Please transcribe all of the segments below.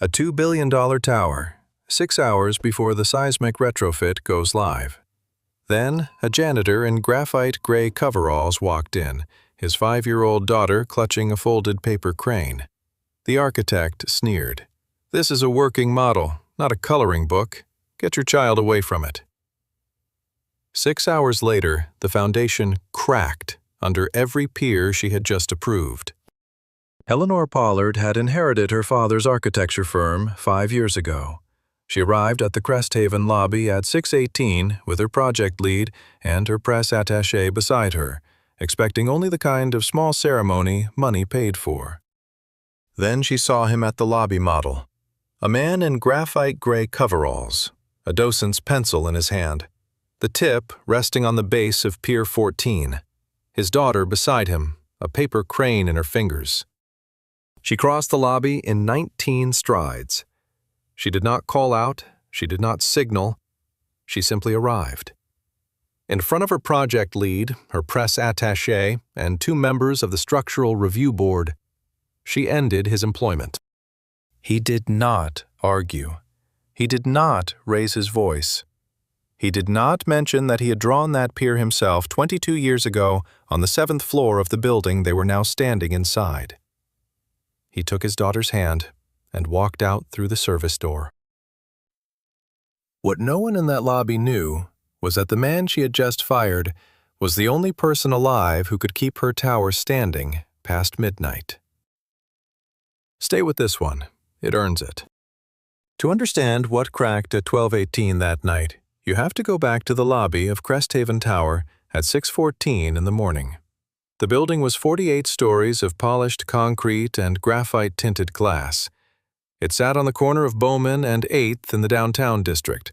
A $2 billion tower, 6 hours before the seismic retrofit goes live. Then, a janitor in graphite gray coveralls walked in, his 5-year-old daughter clutching a folded paper crane. The architect sneered. "This is a working model, not a coloring book. Get your child away from it." 6 hours later, the foundation cracked under every pier she had just approved. Eleanor Pollard had inherited her father's architecture firm 5 years ago. She arrived at the Cresthaven lobby at 6:18 with her project lead and her press attaché beside her, expecting only the kind of small ceremony money paid for. Then she saw him at the lobby model, a man in graphite gray coveralls, a docent's pencil in his hand, the tip resting on the base of Pier 14, his daughter beside him, a paper crane in her fingers. She crossed the lobby in 19 strides. She did not call out, she did not signal, she simply arrived. In front of her project lead, her press attaché, and 2 members of the structural review board, she ended his employment. He did not argue. He did not raise his voice. He did not mention that he had drawn that pier himself 22 years ago on the 7th floor of the building they were now standing inside. He took his daughter's hand and walked out through the service door. What no one in that lobby knew was that the man she had just fired was the only person alive who could keep her tower standing past midnight. Stay with this one. It earns it. To understand what cracked at 12:18 that night, you have to go back to the lobby of Cresthaven Tower at 6:14 in the morning. The building was 48 stories of polished concrete and graphite-tinted glass. It sat on the corner of Bowman and 8th in the downtown district,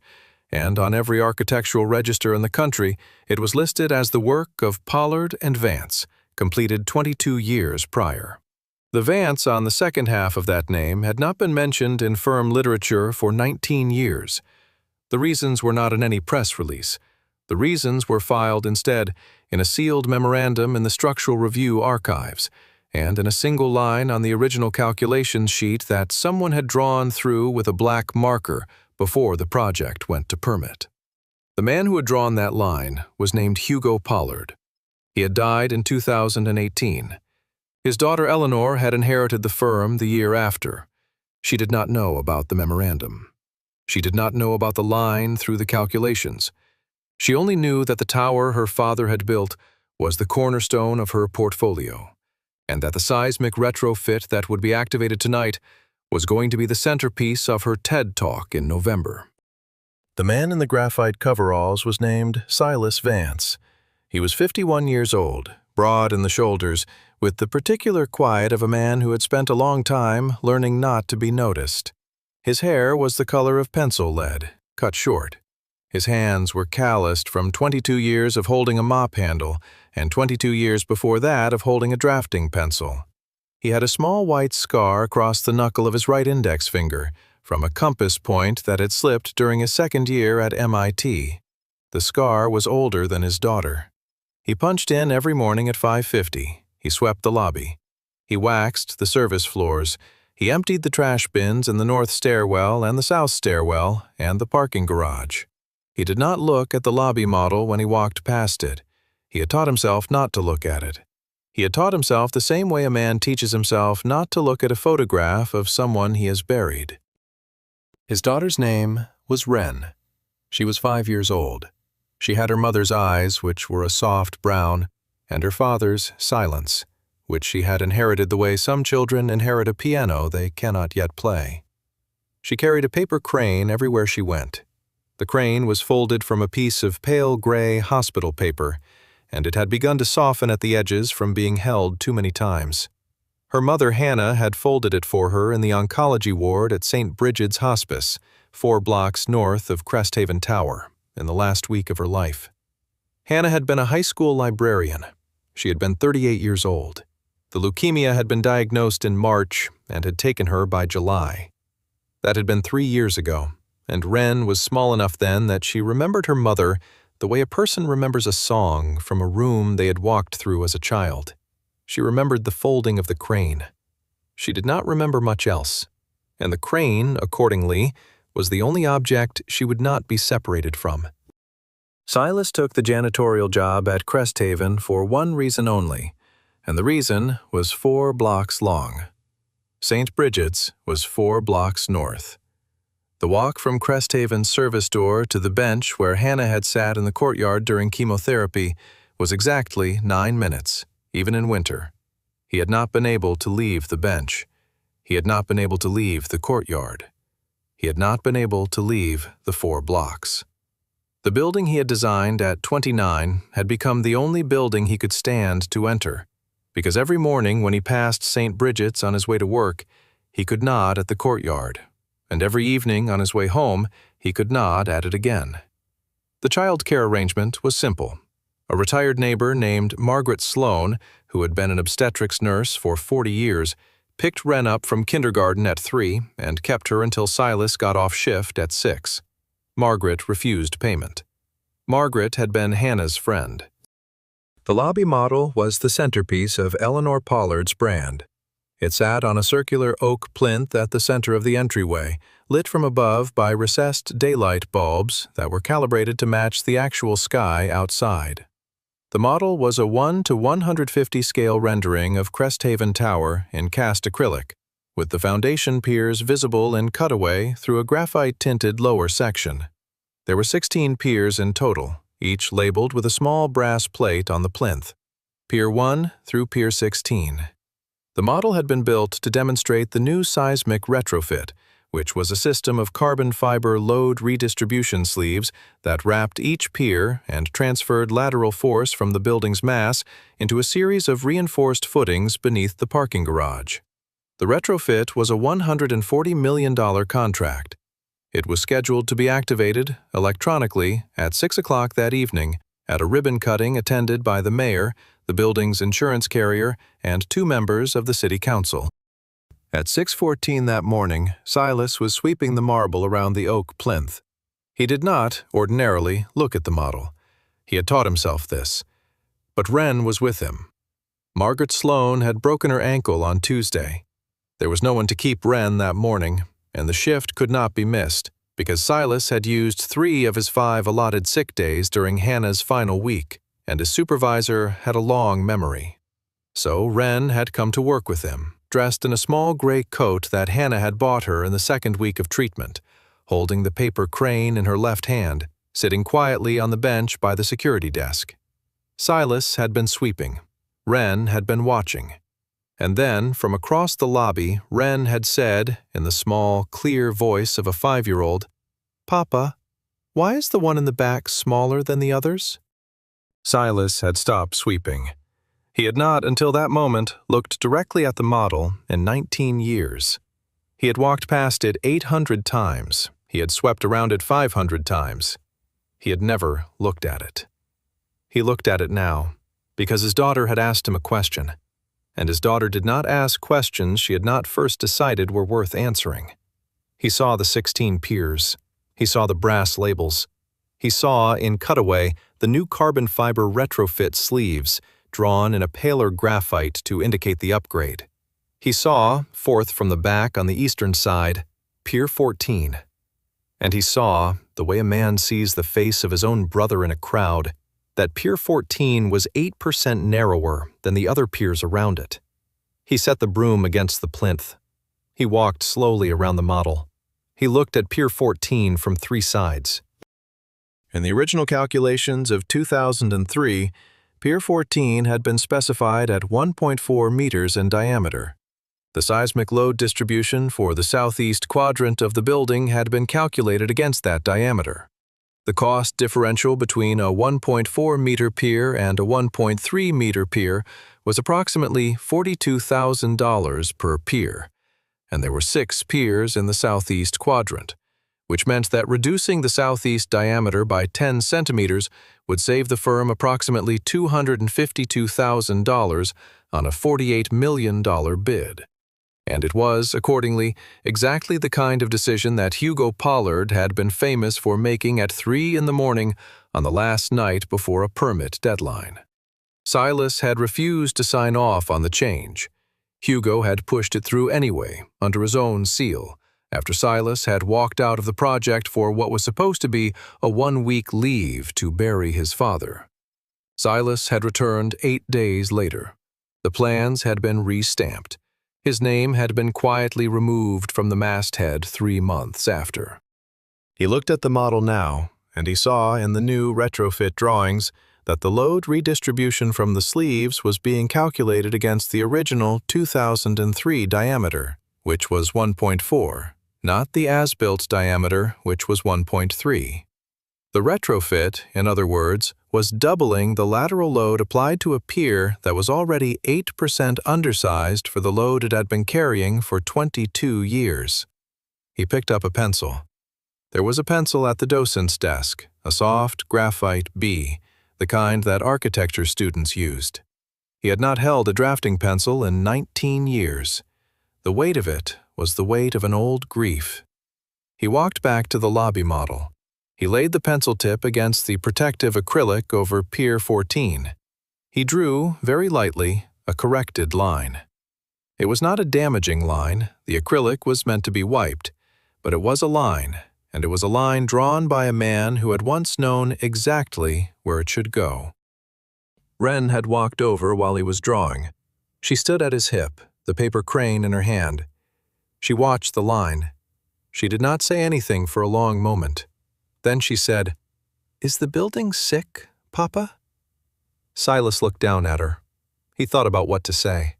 and on every architectural register in the country, it was listed as the work of Pollard and Vance, completed 22 years prior. The Vance on the second half of that name had not been mentioned in firm literature for 19 years. The reasons were not in any press release. The reasons were filed instead in a sealed memorandum in the Structural Review archives, and in a single line on the original calculations sheet that someone had drawn through with a black marker before the project went to permit. The man who had drawn that line was named Hugo Pollard. He had died in 2018. His daughter Eleanor had inherited the firm the year after. She did not know about the memorandum. She did not know about the line through the calculations. She only knew that the tower her father had built was the cornerstone of her portfolio, and that the seismic retrofit that would be activated tonight was going to be the centerpiece of her TED Talk in November. The man in the graphite coveralls was named Silas Vance. He was 51 years old, broad in the shoulders, with the particular quiet of a man who had spent a long time learning not to be noticed. His hair was the color of pencil lead, cut short. His hands were calloused from 22 years of holding a mop handle and 22 years before that of holding a drafting pencil. He had a small white scar across the knuckle of his right index finger from a compass point that had slipped during his second year at MIT. The scar was older than his daughter. He punched in every morning at 5:50. He swept the lobby. He waxed the service floors. He emptied the trash bins in the north stairwell and the south stairwell and the parking garage. He did not look at the lobby model when he walked past it. He had taught himself not to look at it. He had taught himself the same way a man teaches himself not to look at a photograph of someone he has buried. His daughter's name was Wren. She was 5 years old. She had her mother's eyes, which were a soft brown, and her father's silence, which she had inherited the way some children inherit a piano they cannot yet play. She carried a paper crane everywhere she went. The crane was folded from a piece of pale gray hospital paper, and it had begun to soften at the edges from being held too many times. Her mother, Hannah, had folded it for her in the oncology ward at St. Bridget's Hospice, 4 blocks north of Cresthaven Tower, in the last week of her life. Hannah had been a high school librarian. She had been 38 years old. The leukemia had been diagnosed in March and had taken her by July. That had been 3 years ago, and Wren was small enough then that she remembered her mother the way a person remembers a song from a room they had walked through as a child. She remembered the folding of the crane. She did not remember much else. and the crane, accordingly, was the only object she would not be separated from. Silas took the janitorial job at Cresthaven for one reason only, and the reason was 4 blocks long. St. Bridget's was 4 blocks north. The walk from Cresthaven's service door to the bench where Hannah had sat in the courtyard during chemotherapy was exactly 9 minutes, even in winter. He had not been able to leave the bench. He had not been able to leave the courtyard. He had not been able to leave the 4 blocks. The building he had designed at 29 had become the only building he could stand to enter, because every morning when he passed St. Bridget's on his way to work, he could nod at the courtyard, and every evening on his way home, he could nod at it again. The child care arrangement was simple. A retired neighbor named Margaret Sloan, who had been an obstetrics nurse for 40 years, picked Wren up from kindergarten at 3 and kept her until Silas got off shift at 6. Margaret refused payment. Margaret had been Hannah's friend. The lobby model was the centerpiece of Eleanor Pollard's brand. It sat on a circular oak plinth at the center of the entryway, lit from above by recessed daylight bulbs that were calibrated to match the actual sky outside. The model was a 1:150 scale rendering of Cresthaven Tower in cast acrylic, with the foundation piers visible in cutaway through a graphite-tinted lower section. There were 16 piers in total, each labeled with a small brass plate on the plinth, Pier 1 through Pier 16. The model had been built to demonstrate the new seismic retrofit, which was a system of carbon fiber load redistribution sleeves that wrapped each pier and transferred lateral force from the building's mass into a series of reinforced footings beneath the parking garage. The retrofit was a $140 million contract. It was scheduled to be activated electronically at 6 o'clock that evening at a ribbon cutting attended by the mayor, the building's insurance carrier, and 2 members of the city council. At 6:14 that morning, Silas was sweeping the marble around the oak plinth. He did not, ordinarily, look at the model. He had taught himself this. But Wren was with him. Margaret Sloan had broken her ankle on Tuesday. There was no one to keep Wren that morning, and the shift could not be missed, because Silas had used 3 of his 5 allotted sick days during Hannah's final week, and his supervisor had a long memory. So Wren had come to work with him, dressed in a small gray coat that Hannah had bought her in the 2nd week of treatment, holding the paper crane in her left hand, sitting quietly on the bench by the security desk. Silas had been sweeping. Wren had been watching. And then, from across the lobby, Wren had said, in the small, clear voice of a 5-year-old, "Papa, why is the one in the back smaller than the others?" Silas had stopped sweeping. He had not, until that moment, looked directly at the model in 19 years. He had walked past it 800 times. He had swept around it 500 times. He had never looked at it. He looked at it now, because his daughter had asked him a question, and his daughter did not ask questions she had not first decided were worth answering. He saw the 16 piers. He saw the brass labels. He saw, in cutaway, the new carbon fiber retrofit sleeves, drawn in a paler graphite to indicate the upgrade. He saw, forth from the back on the eastern side, Pier 14. And he saw, the way a man sees the face of his own brother in a crowd, that Pier 14 was 8% narrower than the other piers around it. He set the broom against the plinth. He walked slowly around the model. He looked at Pier 14 from 3 sides. In the original calculations of 2003, Pier 14 had been specified at 1.4 meters in diameter. The seismic load distribution for the southeast quadrant of the building had been calculated against that diameter. The cost differential between a 1.4-meter pier and a 1.3-meter pier was approximately $42,000 per pier, and there were 6 piers in the southeast quadrant, which meant that reducing the southeast diameter by 10 centimeters would save the firm approximately $252,000 on a $48 million bid. And it was, accordingly, exactly the kind of decision that Hugo Pollard had been famous for making at 3 in the morning on the last night before a permit deadline. Silas had refused to sign off on the change. Hugo had pushed it through anyway, under his own seal, after Silas had walked out of the project for what was supposed to be a 1-week leave to bury his father. Silas had returned 8 days later. The plans had been re-stamped. His name had been quietly removed from the masthead 3 months after. He looked at the model now, and he saw in the new retrofit drawings that the load redistribution from the sleeves was being calculated against the original 2003 diameter, which was 1.4, not the as-built diameter, which was 1.3. The retrofit, in other words, was doubling the lateral load applied to a pier that was already 8% undersized for the load it had been carrying for 22 years. He picked up a pencil. There was a pencil at the docent's desk, a soft graphite B, the kind that architecture students used. He had not held a drafting pencil in 19 years. The weight of it was the weight of an old grief. He walked back to the lobby model. He laid the pencil tip against the protective acrylic over Pier 14. He drew, very lightly, a corrected line. It was not a damaging line, the acrylic was meant to be wiped, but it was a line, and it was a line drawn by a man who had once known exactly where it should go. Wren had walked over while he was drawing. She stood at his hip, the paper crane in her hand. She watched the line. She did not say anything for a long moment. Then she said, "Is the building sick, Papa?" Silas looked down at her. He thought about what to say.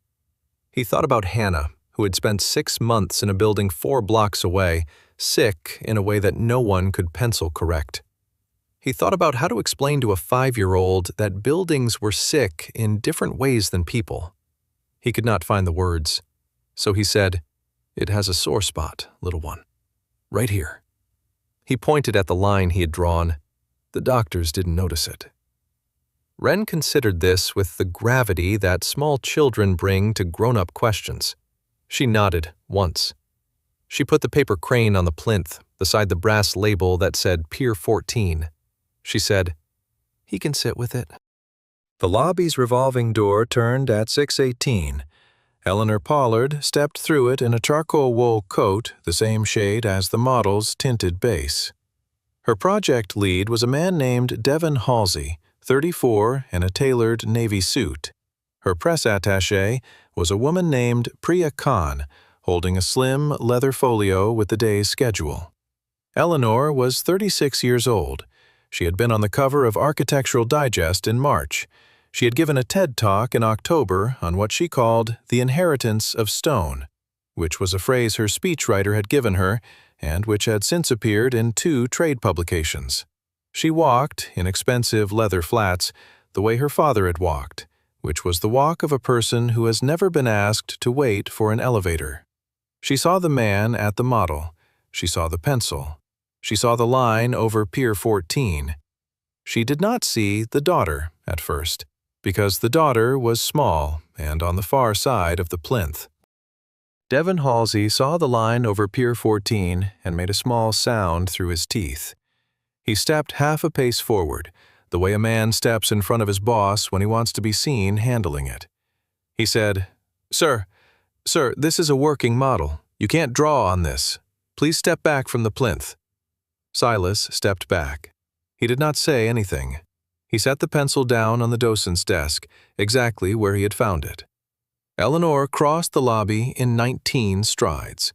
He thought about Hannah, who had spent 6 months in a building 4 blocks away, sick in a way that no one could pencil correct. He thought about how to explain to a 5-year-old that buildings were sick in different ways than people. He could not find the words, so he said, "It has a sore spot, little one. Right here." He pointed at the line he had drawn. The doctors didn't notice it. Wren considered this with the gravity that small children bring to grown-up questions. She nodded once. She put the paper crane on the plinth beside the brass label that said Pier 14. She said, "He can sit with it." The lobby's revolving door turned at 6:18. Eleanor Pollard stepped through it in a charcoal wool coat, the same shade as the model's tinted base. Her project lead was a man named Devin Halsey, 34, in a tailored navy suit. Her press attaché was a woman named Priya Khan, holding a slim leather folio with the day's schedule. Eleanor was 36 years old. She had been on the cover of Architectural Digest in March. She had given a TED Talk in October on what she called the inheritance of stone, which was a phrase her speechwriter had given her and which had since appeared in 2 trade publications. She walked, in expensive leather flats, the way her father had walked, which was the walk of a person who has never been asked to wait for an elevator. She saw the man at the model. She saw the pencil. She saw the line over Pier 14. She did not see the daughter at first, because the daughter was small and on the far side of the plinth. Devin Halsey saw the line over Pier 14 and made a small sound through his teeth. He stepped half a pace forward, the way a man steps in front of his boss when he wants to be seen handling it. He said, Sir, this is a working model. You can't draw on this. Please step back from the plinth." Silas stepped back. He did not say anything. He set the pencil down on the docent's desk, exactly where he had found it. Eleanor crossed the lobby in 19 strides.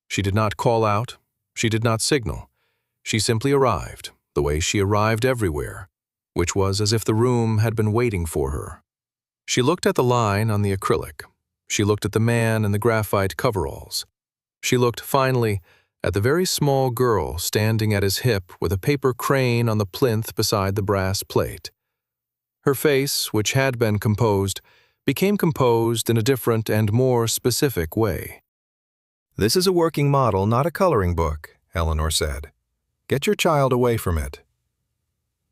She did not call out. She did not signal. She simply arrived, the way she arrived everywhere, which was as if the room had been waiting for her. She looked at the line on the acrylic. She looked at the man in the graphite coveralls. She looked, finally, at the very small girl standing at his hip with a paper crane on the plinth beside the brass plate. Her face, which had been composed, became composed in a different and more specific way. "This is a working model, not a coloring book," Eleanor said. "Get your child away from it."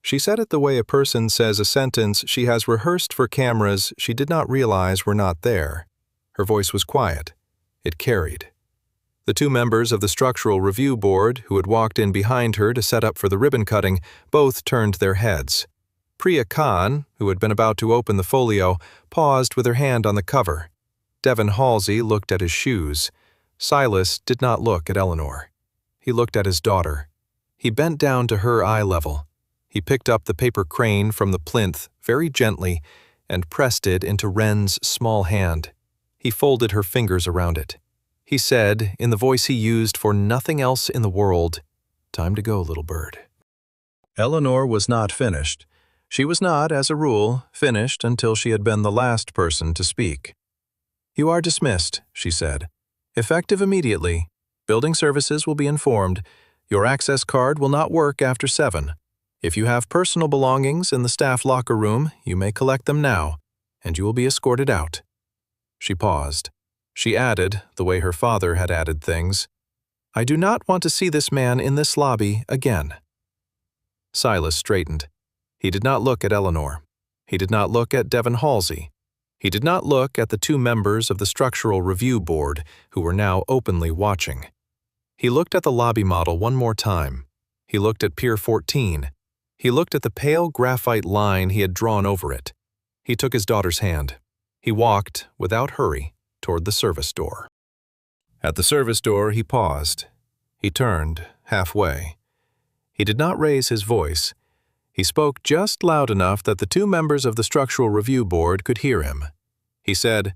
She said it the way a person says a sentence she has rehearsed for cameras she did not realize were not there. Her voice was quiet. It carried. The 2 members of the Structural Review Board, who had walked in behind her to set up for the ribbon cutting, both turned their heads. Priya Khan, who had been about to open the folio, paused with her hand on the cover. Devin Halsey looked at his shoes. Silas did not look at Eleanor. He looked at his daughter. He bent down to her eye level. He picked up the paper crane from the plinth very gently and pressed it into Wren's small hand. He folded her fingers around it. He said, in the voice he used for nothing else in the world, "Time to go, little bird." Eleanor was not finished. She was not, as a rule, finished until she had been the last person to speak. "You are dismissed," she said. "Effective immediately. Building services will be informed. Your access card will not work after 7. If you have personal belongings in the staff locker room, you may collect them now, and you will be escorted out." She paused. She added, the way her father had added things, "I do not want to see this man in this lobby again." Silas straightened. He did not look at Eleanor. He did not look at Devon Halsey. He did not look at the 2 members of the Structural Review Board who were now openly watching. He looked at the lobby model one more time. He looked at Pier 14. He looked at the pale graphite line he had drawn over it. He took his daughter's hand. He walked, without hurry, toward the service door. At the service door, he paused. He turned, halfway. He did not raise his voice. He spoke just loud enough that the 2 members of the Structural Review Board could hear him. He said,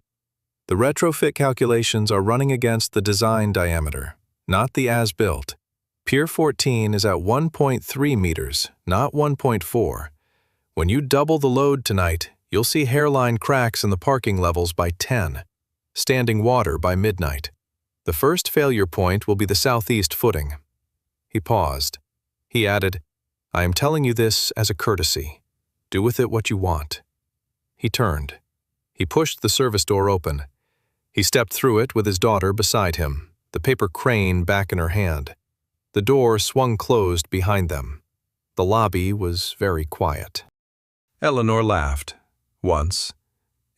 "The retrofit calculations are running against the design diameter, not the as-built. Pier 14 is at 1.3 meters, not 1.4. When you double the load tonight, you'll see hairline cracks in the parking levels by 10. Standing water by midnight. The first failure point will be the southeast footing." He paused. He added, "I am telling you this as a courtesy. Do with it what you want." He turned. He pushed the service door open. He stepped through it with his daughter beside him, the paper crane back in her hand. The door swung closed behind them. The lobby was very quiet. Eleanor laughed. Once.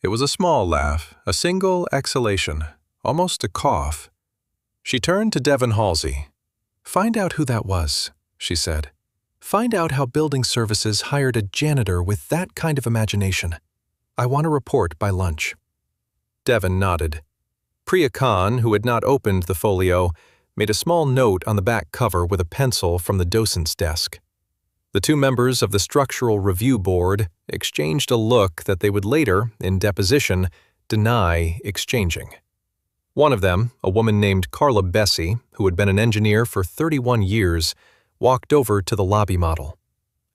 It was a small laugh, a single exhalation, almost a cough. She turned to Devon Halsey. "Find out who that was," she said. "Find out how building services hired a janitor with that kind of imagination. I want a report by lunch." Devon nodded. Priya Khan, who had not opened the folio, made a small note on the back cover with a pencil from the docent's desk. The 2 members of the Structural Review Board exchanged a look that they would later, in deposition, deny exchanging. One of them, a woman named Carla Bessie, who had been an engineer for 31 years, walked over to the lobby model.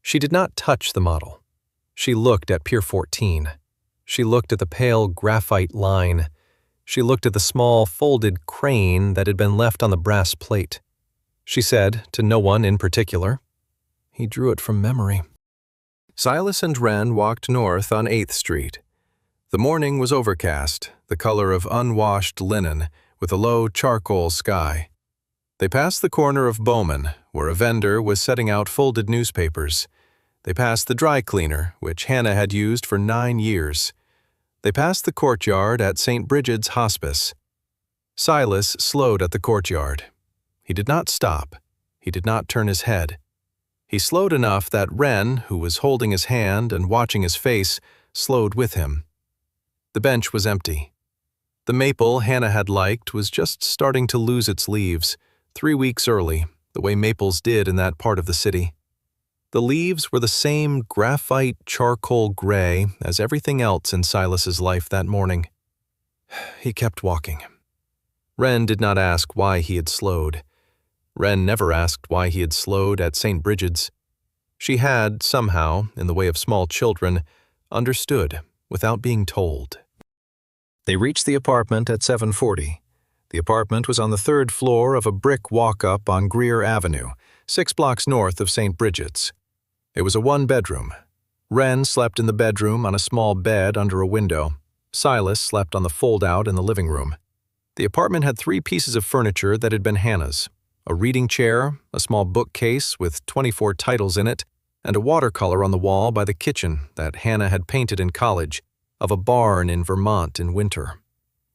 She did not touch the model. She looked at Pier 14. She looked at the pale graphite line. She looked at the small folded crane that had been left on the brass plate. She said, to no one in particular, "He drew it from memory." Silas and Wren walked north on 8th Street. The morning was overcast, the color of unwashed linen, with a low charcoal sky. They passed the corner of Bowman, where a vendor was setting out folded newspapers. They passed the dry cleaner, which Hannah had used for 9 years. They passed the courtyard at St. Bridget's Hospice. Silas slowed at the courtyard. He did not stop. He did not turn his head. He slowed enough that Wren, who was holding his hand and watching his face, slowed with him. The bench was empty. The maple Hannah had liked was just starting to lose its leaves, 3 weeks early, the way maples did in that part of the city. The leaves were the same graphite charcoal gray as everything else in Silas's life that morning. He kept walking. Wren did not ask why he had slowed. Wren never asked why he had slowed at St. Bridget's. She had, somehow, in the way of small children, understood without being told. They reached the apartment at 7:40. The apartment was on the 3rd floor of a brick walk-up on Greer Avenue, 6 blocks north of St. Bridget's. It was a 1-bedroom. Wren slept in the bedroom on a small bed under a window. Silas slept on the fold-out in the living room. The apartment had 3 pieces of furniture that had been Hannah's: a reading chair, a small bookcase with 24 titles in it, and a watercolor on the wall by the kitchen that Hannah had painted in college, of a barn in Vermont in winter.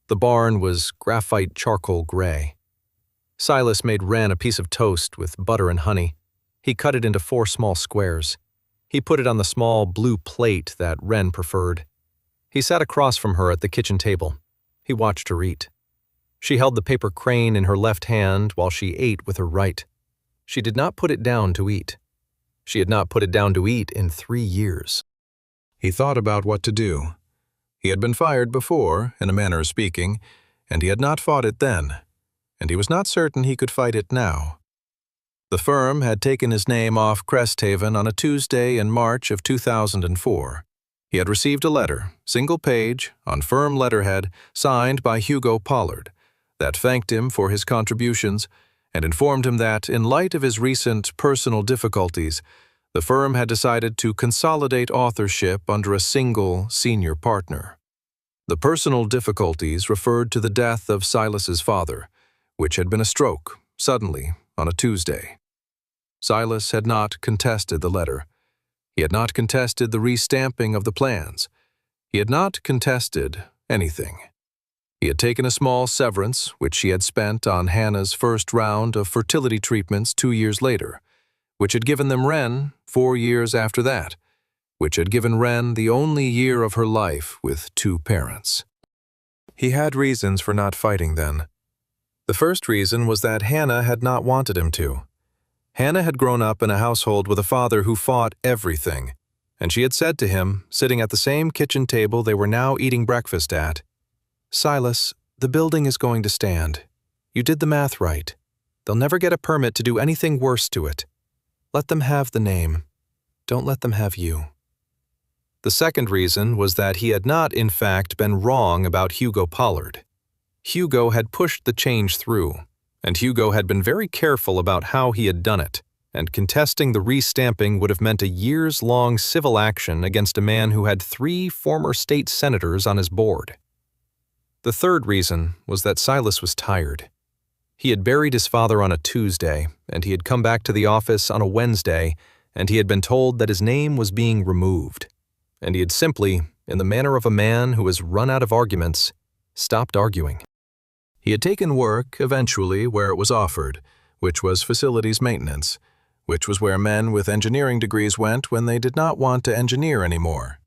The barn was graphite charcoal gray. Silas made Wren a piece of toast with butter and honey. He cut it into 4 small squares. He put it on the small blue plate that Wren preferred. He sat across from her at the kitchen table. He watched her eat. She held the paper crane in her left hand while she ate with her right. She did not put it down to eat. She had not put it down to eat in 3 years. He thought about what to do. He had been fired before, in a manner of speaking, and he had not fought it then, and he was not certain he could fight it now. The firm had taken his name off Cresthaven on a Tuesday in March of 2004. He had received a letter, single page, on firm letterhead, signed by Hugo Pollard, that thanked him for his contributions and informed him that, in light of his recent personal difficulties, the firm had decided to consolidate authorship under a single senior partner. The personal difficulties referred to the death of Silas's father, which had been a stroke, suddenly, on a Tuesday. Silas had not contested the letter. He had not contested the restamping of the plans. He had not contested anything. He had taken a small severance, which she had spent on Hannah's first round of fertility treatments 2 years later, which had given them Wren 4 years after that, which had given Wren the only year of her life with 2 parents. He had reasons for not fighting then. The first reason was that Hannah had not wanted him to. Hannah had grown up in a household with a father who fought everything, and she had said to him, sitting at the same kitchen table they were now eating breakfast at, "Silas, the building is going to stand. You did the math right. They'll never get a permit to do anything worse to it. Let them have the name. Don't let them have you." The second reason was that he had not, in fact, been wrong about Hugo Pollard. Hugo had pushed the change through, and Hugo had been very careful about how he had done it, and contesting the restamping would have meant a years-long civil action against a man who had 3 former state senators on his board. The third reason was that Silas was tired. He had buried his father on a Tuesday, and he had come back to the office on a Wednesday, and he had been told that his name was being removed. And he had simply, in the manner of a man who has run out of arguments, stopped arguing. He had taken work, eventually, where it was offered, which was facilities maintenance, which was where men with engineering degrees went when they did not want to engineer anymore.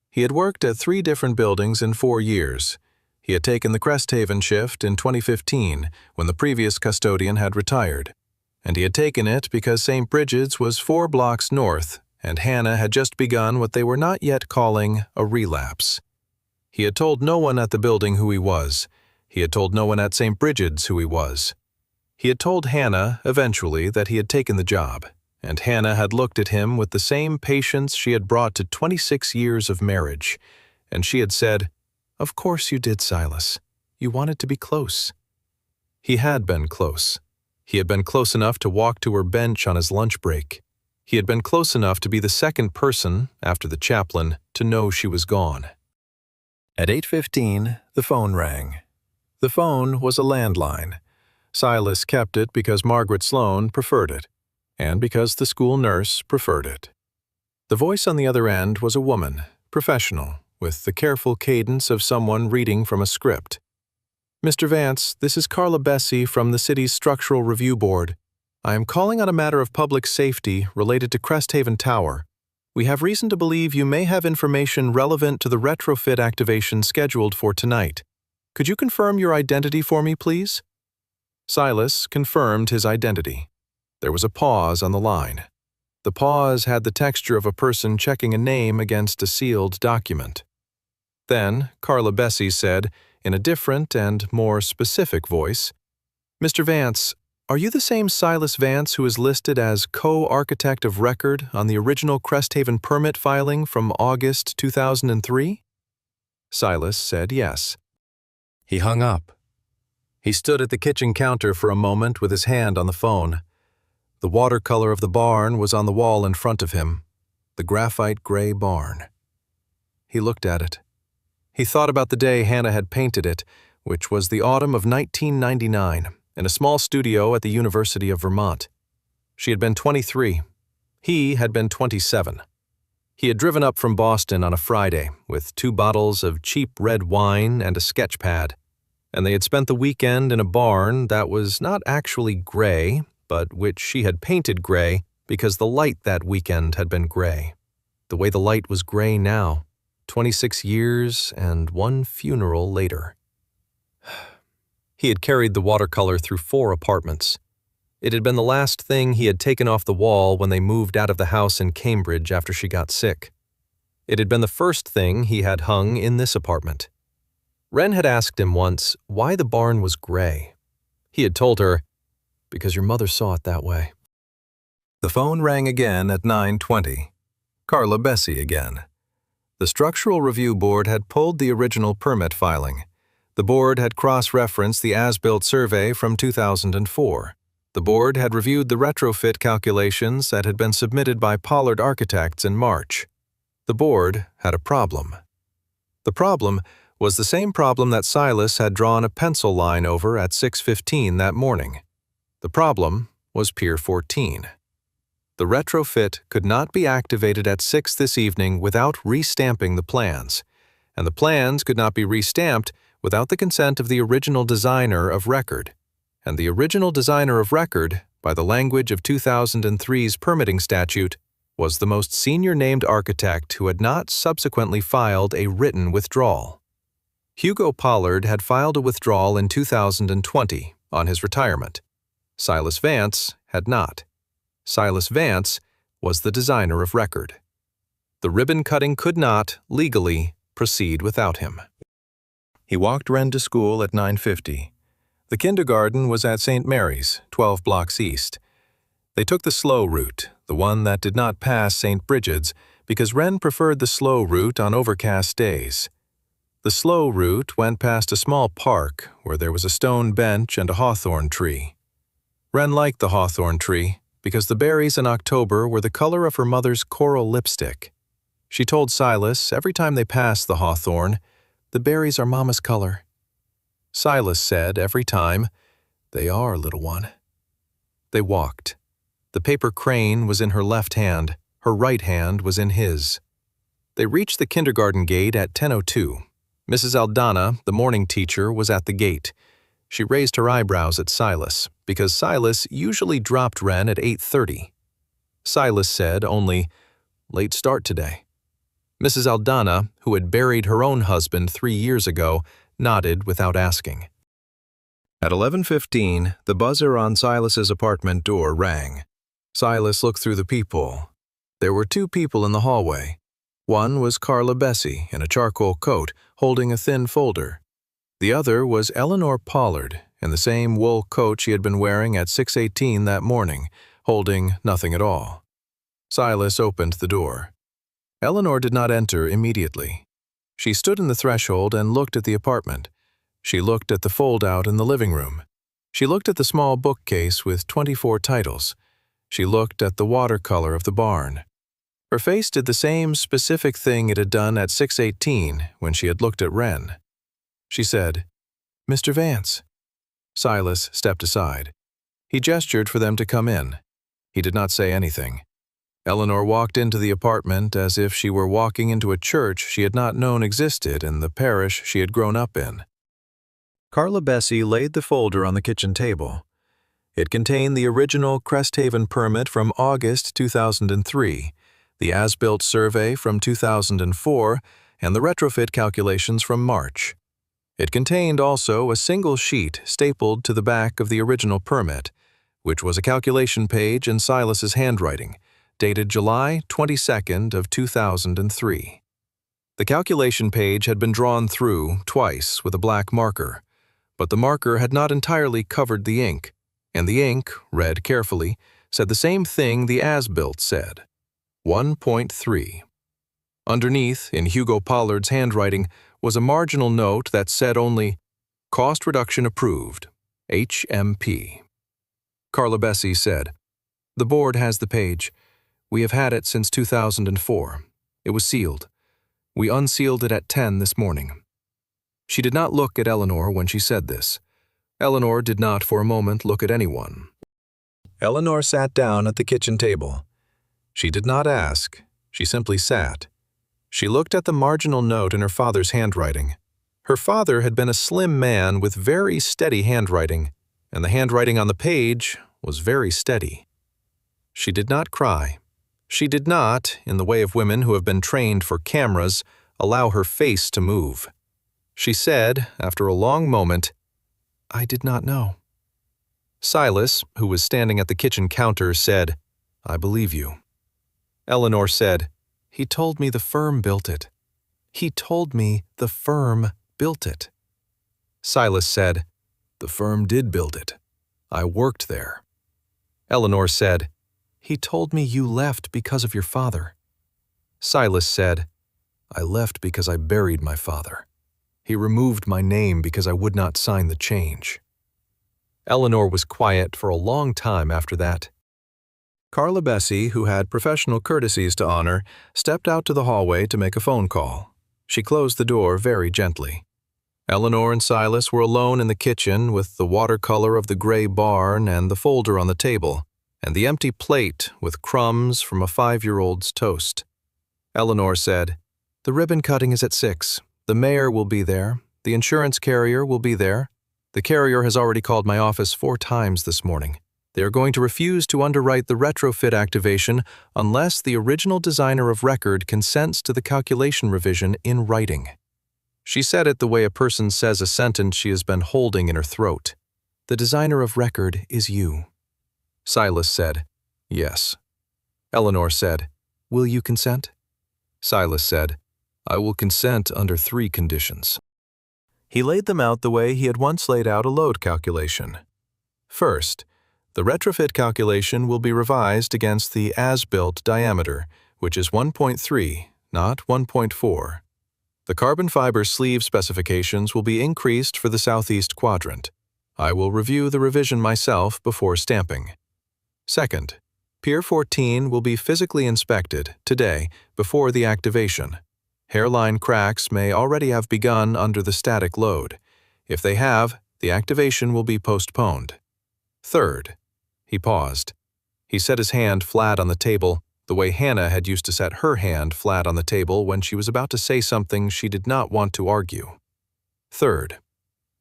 He had worked at 3 different buildings in 4 years. He had taken the Cresthaven shift in 2015, when the previous custodian had retired, and he had taken it because St. Bridget's was 4 blocks north, and Hannah had just begun what they were not yet calling a relapse. He had told no one at the building who he was. He had told no one at St. Bridget's who he was. He had told Hannah, eventually, that he had taken the job, and Hannah had looked at him with the same patience she had brought to 26 years of marriage, and she had said, "Of course you did, Silas. You wanted to be close." He had been close. He had been close enough to walk to her bench on his lunch break. He had been close enough to be the second person, after the chaplain, to know she was gone. At 8:15, the phone rang. The phone was a landline. Silas kept it because Margaret Sloane preferred it, and because the school nurse preferred it. The voice on the other end was a woman, professional, with the careful cadence of someone reading from a script. "Mr. Vance, this is Carla Bessie from the city's Structural Review Board. I am calling on a matter of public safety related to Cresthaven Tower. We have reason to believe you may have information relevant to the retrofit activation scheduled for tonight. Could you confirm your identity for me, please?" Silas confirmed his identity. There was a pause on the line. The pause had the texture of a person checking a name against a sealed document. Then Carla Bessie said, in a different and more specific voice, "Mr. Vance, are you the same Silas Vance who is listed as co-architect of record on the original Cresthaven permit filing from August 2003? Silas said yes. He hung up. He stood at the kitchen counter for a moment with his hand on the phone. The watercolor of the barn was on the wall in front of him, the graphite gray barn. He looked at it. He thought about the day Hannah had painted it, which was the autumn of 1999, in a small studio at the University of Vermont. She had been 23. He had been 27. He had driven up from Boston on a Friday with 2 bottles of cheap red wine and a sketch pad, and they had spent the weekend in a barn that was not actually gray, but which she had painted gray because the light that weekend had been gray. The way the light was gray now, 26 years and 1 funeral later. He had carried the watercolor through 4 apartments. It had been the last thing he had taken off the wall when they moved out of the house in Cambridge after she got sick. It had been the first thing he had hung in this apartment. Wren had asked him once why the barn was gray. He had told her, "Because your mother saw it that way." The phone rang again at 9:20. Carla Bessie again. The Structural Review Board had pulled the original permit filing. The board had cross-referenced the as-built survey from 2004. The board had reviewed the retrofit calculations that had been submitted by Pollard Architects in March. The board had a problem. The problem was the same problem that Silas had drawn a pencil line over at 6:15 that morning. The problem was Pier 14. The retrofit could not be activated at 6 this evening without restamping the plans, and the plans could not be restamped without the consent of the original designer of record. And the original designer of record, by the language of 2003's permitting statute, was the most senior named architect who had not subsequently filed a written withdrawal. Hugo Pollard had filed a withdrawal in 2020 on his retirement. Silas Vance had not. Silas Vance was the designer of record. The ribbon cutting could not, legally, proceed without him. He walked Wren to school at 9:50. The kindergarten was at St. Mary's, 12 blocks east. They took the slow route, the one that did not pass St. Bridget's, because Wren preferred the slow route on overcast days. The slow route went past a small park where there was a stone bench and a hawthorn tree. Wren liked the hawthorn tree because the berries in October were the color of her mother's coral lipstick. She told Silas every time they passed the hawthorn, "The berries are Mama's color." Silas said every time, "They are, little one." They walked. The paper crane was in her left hand, her right hand was in his. They reached the kindergarten gate at 10:02. Mrs. Aldana, the morning teacher, was at the gate. She raised her eyebrows at Silas, because Silas usually dropped Wren at 8:30. Silas said only, "Late start today." Mrs. Aldana, who had buried her own husband 3 years ago, nodded without asking. At 11:15, the buzzer on Silas's apartment door rang. Silas looked through the peephole. There were 2 people in the hallway. One was Carla Bessie in a charcoal coat, holding a thin folder. The other was Eleanor Pollard in the same wool coat she had been wearing at 6:18 that morning, holding nothing at all. Silas opened the door. Eleanor did not enter immediately. She stood in the threshold and looked at the apartment. She looked at the fold-out in the living room. She looked at the small bookcase with 24 titles. She looked at the watercolor of the barn. Her face did the same specific thing it had done at 6:18 when she had looked at Wren. She said, "Mr. Vance." Silas stepped aside. He gestured for them to come in. He did not say anything. Eleanor walked into the apartment as if she were walking into a church she had not known existed in the parish she had grown up in. Carla Bessie laid the folder on the kitchen table. It contained the original Cresthaven permit from August 2003, the as-built survey from 2004, and the retrofit calculations from March. It contained also a single sheet stapled to the back of the original permit, which was a calculation page in Silas's handwriting, dated July 22nd of 2003. The calculation page had been drawn through twice with a black marker, but the marker had not entirely covered the ink, and the ink, read carefully, said the same thing the as-built said, 1.3. Underneath, in Hugo Pollard's handwriting, was a marginal note that said only, "Cost reduction approved, HMP." Carla Bessie said, "The board has the page. We have had it since 2004. It was sealed. We unsealed it at 10 this morning." She did not look at Eleanor when she said this. Eleanor did not for a moment look at anyone. Eleanor sat down at the kitchen table. She did not ask. She simply sat. She looked at the marginal note in her father's handwriting. Her father had been a slim man with very steady handwriting, and the handwriting on the page was very steady. She did not cry. She did not, in the way of women who have been trained for cameras, allow her face to move. She said, after a long moment, I did not know. Silas, who was standing at the kitchen counter, said, I believe you. Eleanor said, He told me the firm built it. He told me the firm built it. Silas said, The firm did build it. I worked there. Eleanor said, He told me you left because of your father. Silas said, I left because I buried my father. He removed my name because I would not sign the change. Eleanor was quiet for a long time after that. Carla Bessie, who had professional courtesies to honor, stepped out to the hallway to make a phone call. She closed the door very gently. Eleanor and Silas were alone in the kitchen with the watercolor of the gray barn and the folder on the table, and the empty plate with crumbs from a 5-year-old's toast. Eleanor said, The ribbon cutting is at 6. The mayor will be there. The insurance carrier will be there. The carrier has already called my office 4 times this morning. They are going to refuse to underwrite the retrofit activation unless the original designer of record consents to the calculation revision in writing. She said it the way a person says a sentence she has been holding in her throat. The designer of record is you. Silas said, Yes. Eleanor said, Will you consent? Silas said, I will consent under 3 conditions. He laid them out the way he had once laid out a load calculation. First, the retrofit calculation will be revised against the as-built diameter, which is 1.3, not 1.4. The carbon fiber sleeve specifications will be increased for the southeast quadrant. I will review the revision myself before stamping. Second, Pier 14 will be physically inspected today before the activation. Hairline cracks may already have begun under the static load. If they have, the activation will be postponed. Third, he paused. He set his hand flat on the table, the way Hannah had used to set her hand flat on the table when she was about to say something she did not want to argue. Third,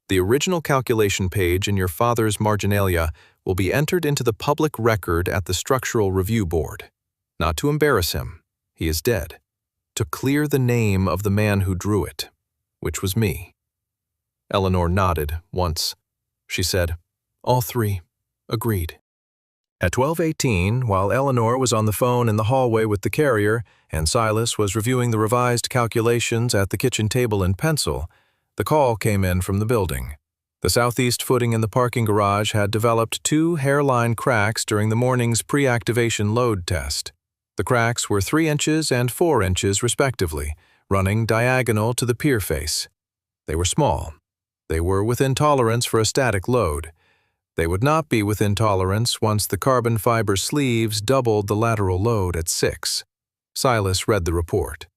the original calculation page in your father's marginalia will be entered into the public record at the Structural Review Board. Not to embarrass him, he is dead. To clear the name of the man who drew it, which was me. Eleanor nodded once. She said, All 3. Agreed. At 12:18, while Eleanor was on the phone in the hallway with the carrier and Silas was reviewing the revised calculations at the kitchen table in pencil, the call came in from the building. The southeast footing in the parking garage had developed 2 hairline cracks during the morning's pre-activation load test. The cracks were 3 inches and 4 inches respectively, running diagonal to the pier face. They were small. They were within tolerance for a static load. They would not be within tolerance once the carbon fiber sleeves doubled the lateral load at 6. Silas read the report.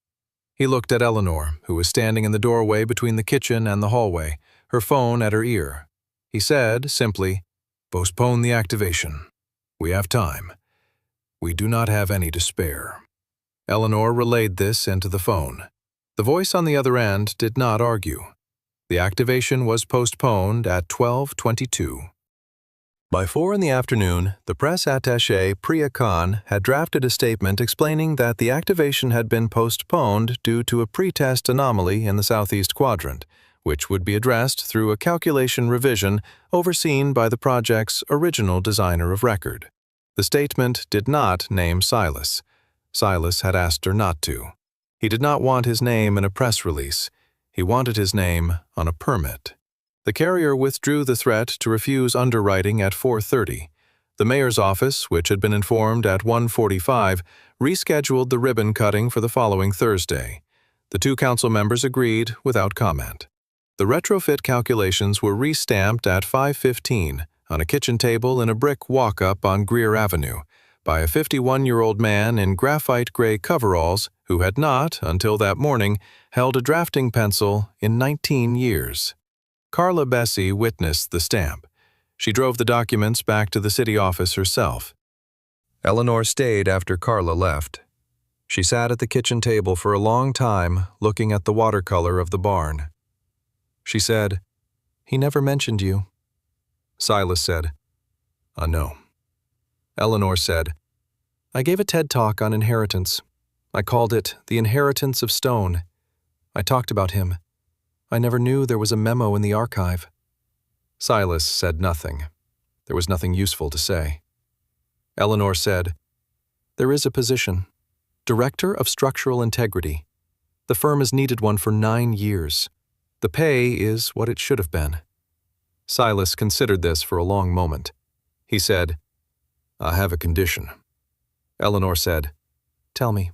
He looked at Eleanor, who was standing in the doorway between the kitchen and the hallway, her phone at her ear. He said, simply, Postpone the activation. We have time. We do not have any to spare. Eleanor relayed this into the phone. The voice on the other end did not argue. The activation was postponed at 12:22. By 4 in the afternoon, the press attaché Priya Khan had drafted a statement explaining that the activation had been postponed due to a pretest anomaly in the southeast quadrant, which would be addressed through a calculation revision overseen by the project's original designer of record. The statement did not name Silas. Silas had asked her not to. He did not want his name in a press release. He wanted his name on a permit. The carrier withdrew the threat to refuse underwriting at 4:30. The mayor's office, which had been informed at 1:45, rescheduled the ribbon cutting for the following Thursday. The 2 council members agreed without comment. The retrofit calculations were re-stamped at 5:15 on a kitchen table in a brick walk-up on Greer Avenue by a 51-year-old man in graphite gray coveralls who had not, until that morning, held a drafting pencil in 19 years. Carla Bessie witnessed the stamp. She drove the documents back to the city office herself. Eleanor stayed after Carla left. She sat at the kitchen table for a long time, looking at the watercolor of the barn. She said, "He never mentioned you." Silas said, "No." Eleanor said, "I gave a TED Talk on inheritance. I called it The Inheritance of Stone. I talked about him. I never knew there was a memo in the archive." Silas said nothing. There was nothing useful to say. Eleanor said, "There is a position. Director of Structural Integrity. The firm has needed one for 9 years. The pay is what it should have been." Silas considered this for a long moment. He said, "I have a condition." Eleanor said, "Tell me."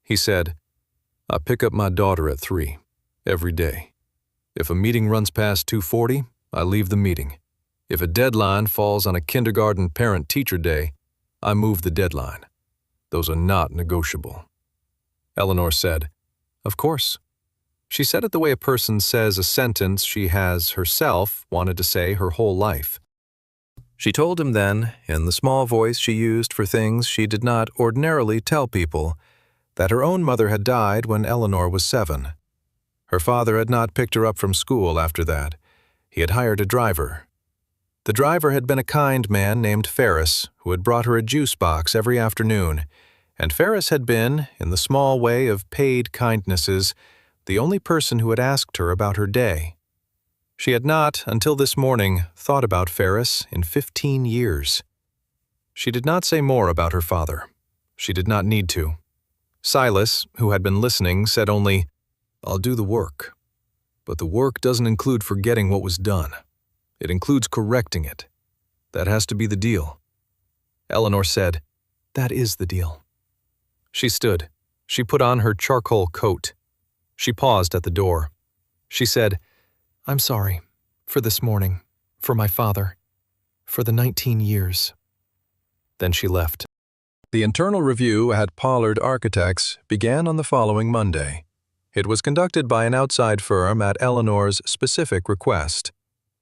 He said, "I pick up my daughter at 3, every day. If a meeting runs past 2:40, I leave the meeting. If a deadline falls on a kindergarten parent-teacher day, I move the deadline. Those are not negotiable." Eleanor said, "Of course." She said it the way a person says a sentence she has herself wanted to say her whole life. She told him then, in the small voice she used for things she did not ordinarily tell people, that her own mother had died when Eleanor was 7. Her father had not picked her up from school after that. He had hired a driver. The driver had been a kind man named Ferris, who had brought her a juice box every afternoon, and Ferris had been, in the small way of paid kindnesses, the only person who had asked her about her day. She had not, until this morning, thought about Ferris in 15 years. She did not say more about her father. She did not need to. Silas, who had been listening, said only, "I'll do the work. But the work doesn't include forgetting what was done. It includes correcting it. That has to be the deal." Eleanor said, "That is the deal." She stood. She put on her charcoal coat. She paused at the door. She said, "I'm sorry. For this morning. For my father. For the 19 years." Then she left. The internal review at Pollard Architects began on the following Monday. It was conducted by an outside firm at Eleanor's specific request.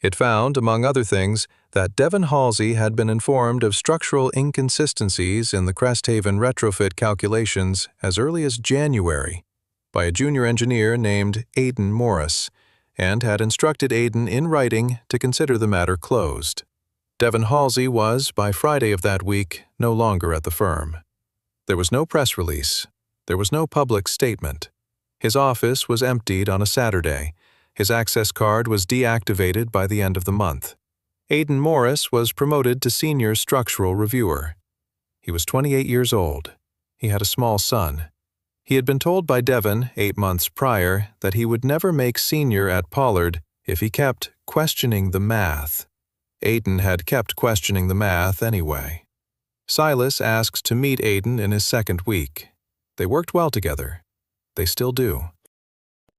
It found, among other things, that Devon Halsey had been informed of structural inconsistencies in the Cresthaven retrofit calculations as early as January by a junior engineer named Aidan Morris, and had instructed Aidan in writing to consider the matter closed. Devon Halsey was, by Friday of that week, no longer at the firm. There was no press release. There was no public statement. His office was emptied on a Saturday. His access card was deactivated by the end of the month. Aidan Morris was promoted to senior structural reviewer. He was 28 years old. He had a small son. He had been told by Devon 8 months prior that he would never make senior at Pollard if he kept questioning the math. Aidan had kept questioning the math anyway. Silas asked to meet Aidan in his second week. They worked well together. They still do.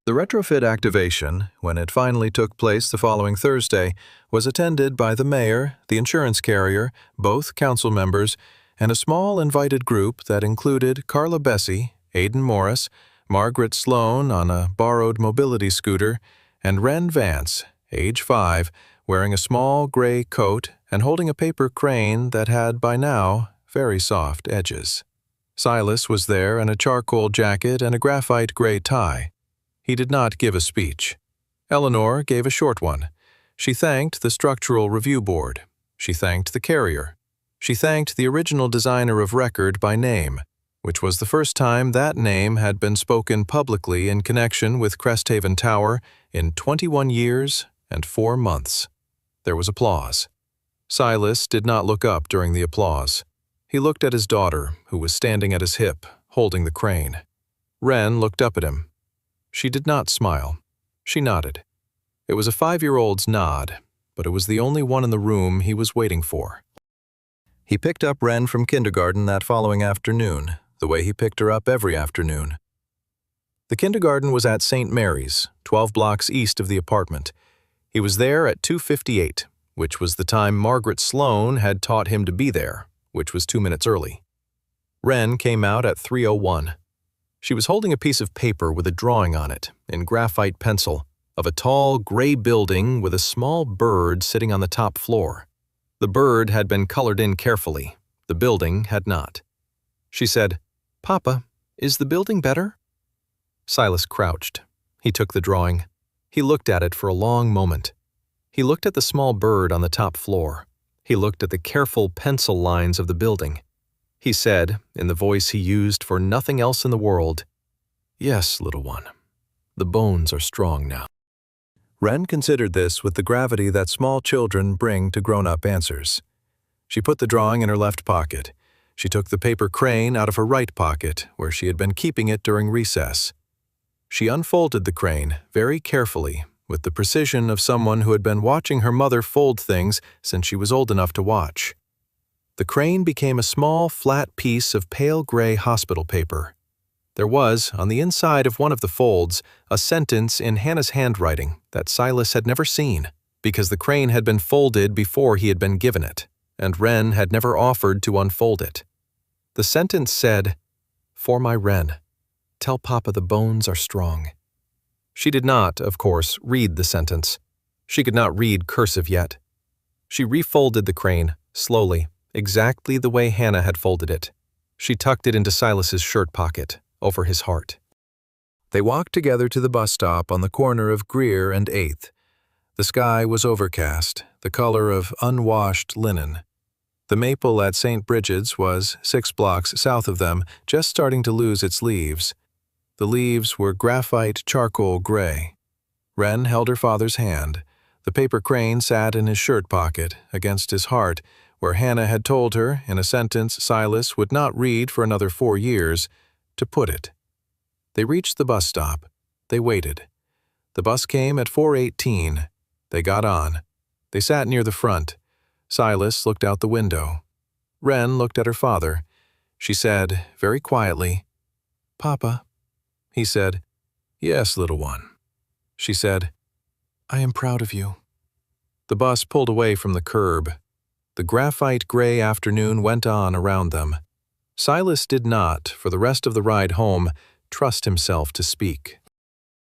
The retrofit activation, when it finally took place the following Thursday, was attended by the mayor, the insurance carrier, both council members, and a small invited group that included Carla Bessie, Aidan Morris, Margaret Sloan on a borrowed mobility scooter, and Wren Vance, age 5, wearing a small gray coat and holding a paper crane that had, by now, very soft edges. Silas was there in a charcoal jacket and a graphite gray tie. He did not give a speech. Eleanor gave a short one. She thanked the Structural Review Board. She thanked the carrier. She thanked the original designer of record by name, which was the first time that name had been spoken publicly in connection with Cresthaven Tower in 21 years and 4 months. There was applause. Silas did not look up during the applause. He looked at his daughter, who was standing at his hip, holding the crane. Wren looked up at him. She did not smile. She nodded. It was a 5-year-old's nod, but it was the only one in the room he was waiting for. He picked up Wren from kindergarten that following afternoon, the way he picked her up every afternoon. The kindergarten was at St. Mary's, 12 blocks east of the apartment. He was there at 2:58, which was the time Margaret Sloan had taught him to be there, which was 2 minutes early. Wren came out at 3:01. She was holding a piece of paper with a drawing on it, in graphite pencil, of a tall, gray building with a small bird sitting on the top floor. The bird had been colored in carefully. The building had not. She said, "Papa, is the building better?" Silas crouched. He took the drawing. He looked at it for a long moment. He looked at the small bird on the top floor. He looked at the careful pencil lines of the building. He said, in the voice he used for nothing else in the world, "Yes, little one. The bones are strong now." Wren considered this with the gravity that small children bring to grown-up answers. She put the drawing in her left pocket. She took the paper crane out of her right pocket, where she had been keeping it during recess. She unfolded the crane very carefully, with the precision of someone who had been watching her mother fold things since she was old enough to watch. The crane became a small, flat piece of pale gray hospital paper. There was, on the inside of one of the folds, a sentence in Hannah's handwriting that Silas had never seen, because the crane had been folded before he had been given it, and Wren had never offered to unfold it. The sentence said, "For my Wren, tell Papa the bones are strong." She did not, of course, read the sentence. She could not read cursive yet. She refolded the crane, slowly, exactly the way Hannah had folded it. She tucked it into Silas's shirt pocket, over his heart. They walked together to the bus stop on the corner of Greer and 8th. The sky was overcast, the color of unwashed linen. The maple at St. Bridget's was 6 blocks south of them, just starting to lose its leaves. The leaves were graphite charcoal gray. Wren held her father's hand. The paper crane sat in his shirt pocket, against his heart, where Hannah had told her, in a sentence Silas would not read for another 4 years, to put it. They reached the bus stop. They waited. The bus came at 4:18. They got on. They sat near the front. Silas looked out the window. Wren looked at her father. She said, very quietly, "Papa." He said, "Yes, little one." She said, "I am proud of you." The bus pulled away from the curb. The graphite gray afternoon went on around them. Silas did not, for the rest of the ride home, trust himself to speak.